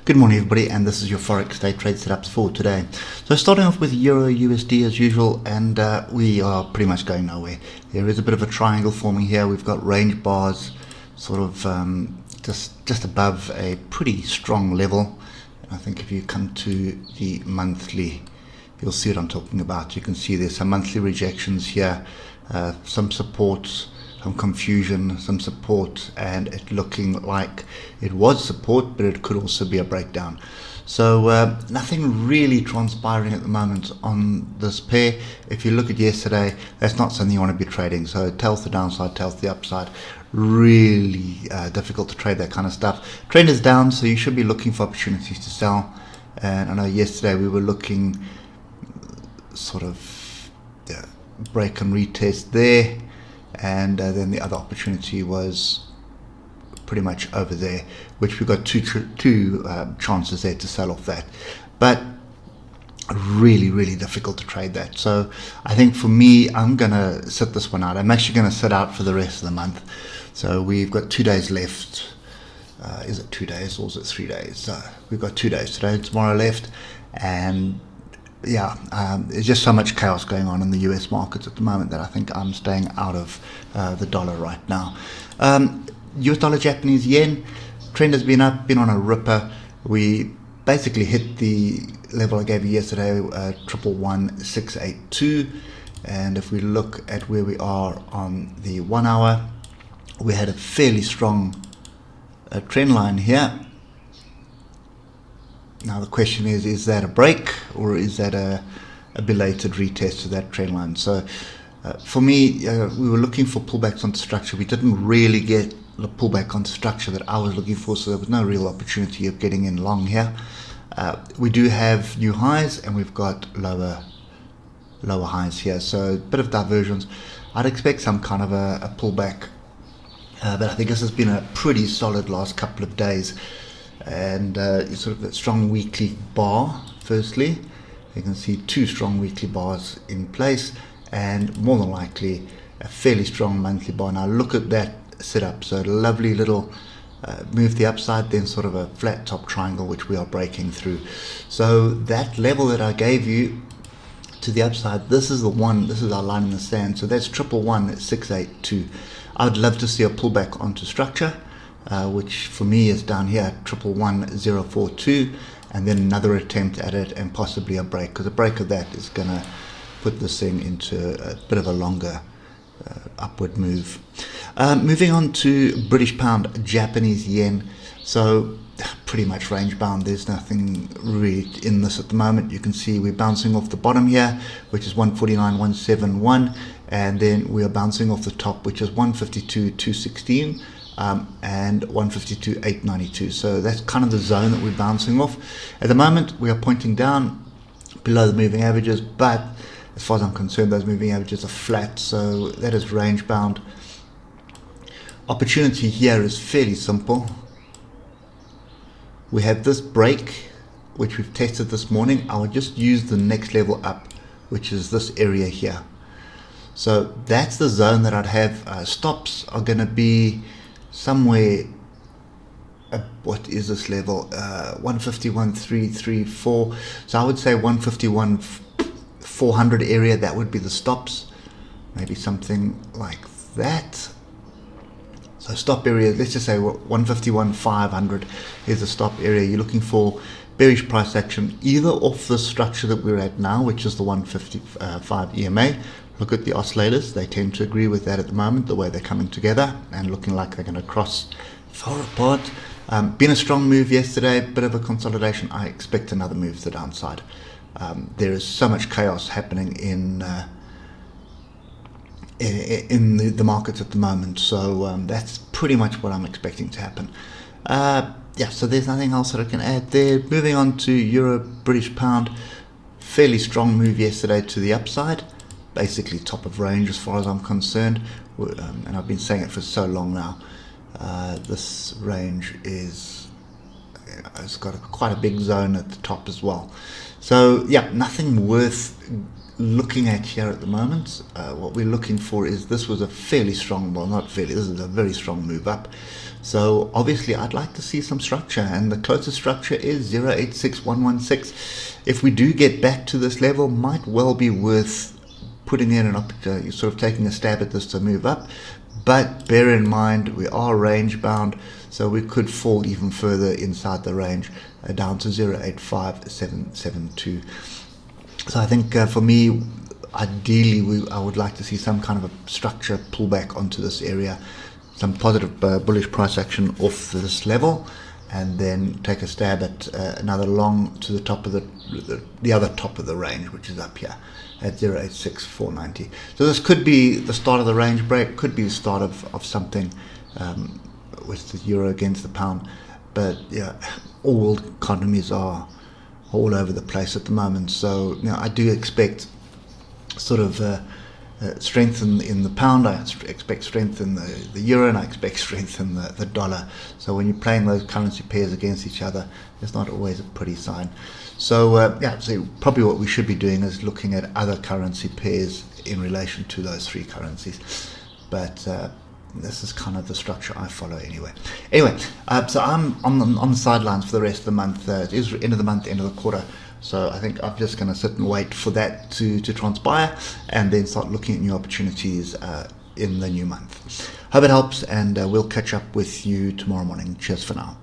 Good morning everybody, and this is your Forex Day trade setups for today. So starting off with Euro USD as usual, and we are pretty much going nowhere. There is a bit of a triangle forming here. We've got range bars sort of just above a pretty strong level. I think if you come to the monthly, you'll see what I'm talking about. You can see there's some monthly rejections here, some supports, some confusion, some support, and it looking like it was support, but it could also be a breakdown. So nothing really transpiring at the moment on this pair. If you look at yesterday, that's not something you want to be trading. So it tells the downside, tells the upside. Really difficult to trade that kind of stuff. Trend is down, so you should be looking for opportunities to sell. And I know yesterday we were looking sort of break and retest there. And then the other opportunity was pretty much over there, which we got two chances there to sell off that, but really difficult to trade that. So I think for me, I'm gonna sit this one out. I'm actually gonna sit out for the rest of the month. So we've got 2 days left. Is it 2 days or is it 3 days? We've got 2 days today, tomorrow left, and yeah, there's just so much chaos going on in the US markets at the moment that I think I'm staying out of the dollar right now. US dollar, Japanese yen, trend has been up, been on a ripper. We basically hit the level I gave you yesterday, 111682. And if we look at where we are on the 1 hour, we had a fairly strong trend line here. Now the question is that a break or is that a belated retest of that trend line? So for me, we were looking for pullbacks onto structure. We didn't really get the pullback onto structure that I was looking for, so there was no real opportunity of getting in long here. We do have new highs and we've got lower highs here, so a bit of divergence. I'd expect some kind of a pullback, but I think this has been a pretty solid last couple of days. And sort of a strong weekly bar. Firstly, you can see 2 strong weekly bars in place, and more than likely a fairly strong monthly bar. Now look at that setup. So a lovely little move the upside, then sort of a flat top triangle which we are breaking through. So that level that I gave you to the upside, this is the one. This is our line in the sand. So that's 111682. I would love to see a pullback onto structure, which for me is down here, 111042, and then another attempt at it and possibly a break, because a break of that is going to put this thing into a bit of a longer upward move. Moving on to British pound, Japanese yen. So pretty much range bound. There's nothing really in this at the moment. You can see we're bouncing off the bottom here, which is 149.171, and then we are bouncing off the top, which is 152.216. And 152.892. So that's kind of the zone that we're bouncing off. At the moment, we are pointing down below the moving averages, but as far as I'm concerned, those moving averages are flat, so that is range bound. Opportunity here is fairly simple. We have this break, which we've tested this morning. I would just use the next level up, which is this area here. So that's the zone that I'd have. Stops are going to be somewhere, what is this level? 151.334. So I would say 151.400 area. That would be the stops. Maybe something like that. So stop area, let's just say 151.500 is the stop area. You're looking for bearish price action either off the structure that we're at now, which is the 155 EMA. Look at the oscillators, they tend to agree with that at the moment, the way they're coming together and looking like they're going to cross far apart. Been a strong move yesterday, bit of a consolidation. I expect another move to the downside. There is so much chaos happening in the markets at the moment, so that's pretty much what I'm expecting to happen. Yeah, so there's nothing else that I can add there. Moving on to Euro British pound, fairly strong move yesterday to the upside. Basically top of range as far as I'm concerned, and I've been saying it for so long now. This range is, it's got quite a big zone at the top as well. So yeah, nothing worth looking at here at the moment, what we're looking for is, this was a fairly strong, well, not fairly, this is a very strong move up. So obviously I'd like to see some structure, and the closest structure is 086116. If we do get back to this level, might well be worth putting in an sort of taking a stab at this to move up. But bear in mind, we are range bound, so we could fall even further inside the range, down to 085772. So I think for me, ideally, I would like to see some kind of a structure pullback onto this area, some positive bullish price action off this level, and then take a stab at another long to the top of the other top of the range, which is up here at 086490. So this could be the start of the range break, could be the start of something with the euro against the pound. But yeah, all world economies are all over the place at the moment. So I do expect sort of strength in the pound, I expect strength in the euro, and I expect strength in the dollar. So when you're playing those currency pairs against each other, it's not always a pretty sign. So so probably what we should be doing is looking at other currency pairs in relation to those three currencies. But this is kind of the structure I follow anyway. So I'm on the sidelines for the rest of the month. It is end of the month, end of the quarter. So I think I'm just going to sit and wait for that to transpire, and then start looking at new opportunities in the new month. Hope it helps, and we'll catch up with you tomorrow morning. Cheers for now.